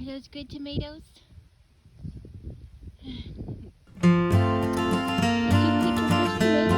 those good tomatoes? Did you pick your first tomatoes?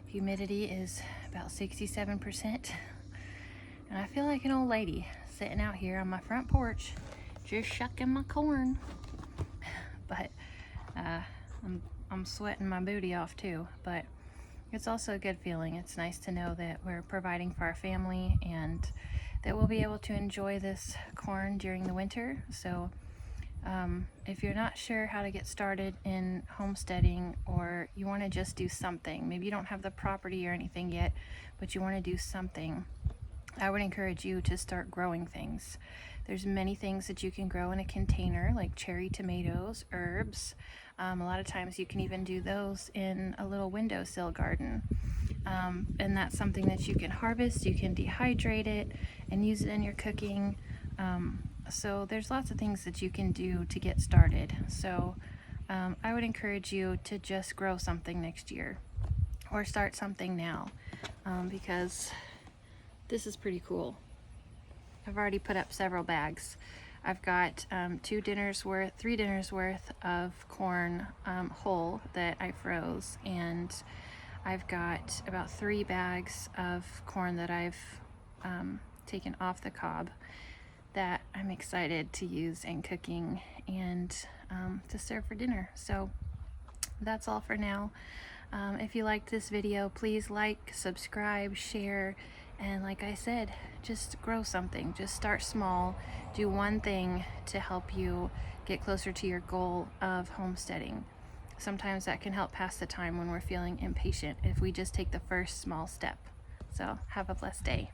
Humidity is about 67%, and I feel like an old lady sitting out here on my front porch just shucking my corn. But I'm sweating my booty off too, but it's also a good feeling. It's nice to know that we're providing for our family and that we'll be able to enjoy this corn during the winter. So if you're not sure how to get started in homesteading, or you want to just do something, maybe you don't have the property or anything yet, but you want to do something, I would encourage you to start growing things. There's many things that you can grow in a container, like cherry tomatoes, herbs. A lot of times you can even do those in a little windowsill garden. And that's something that you can harvest. You can dehydrate it and use it in your cooking. So there's lots of things that you can do to get started. So I would encourage you to just grow something next year, or start something now, because this is pretty cool. I've already put up several bags. I've got 3 dinners worth of corn whole that I froze, and I've got about 3 bags of corn that I've taken off the cob that I'm excited to use in cooking and to serve for dinner. So that's all for now. If you liked this video, please like, subscribe, share, and like I said, just grow something. Just start small. Do one thing to help you get closer to your goal of homesteading. Sometimes that can help pass the time when we're feeling impatient if we just take the first small step. So have a blessed day.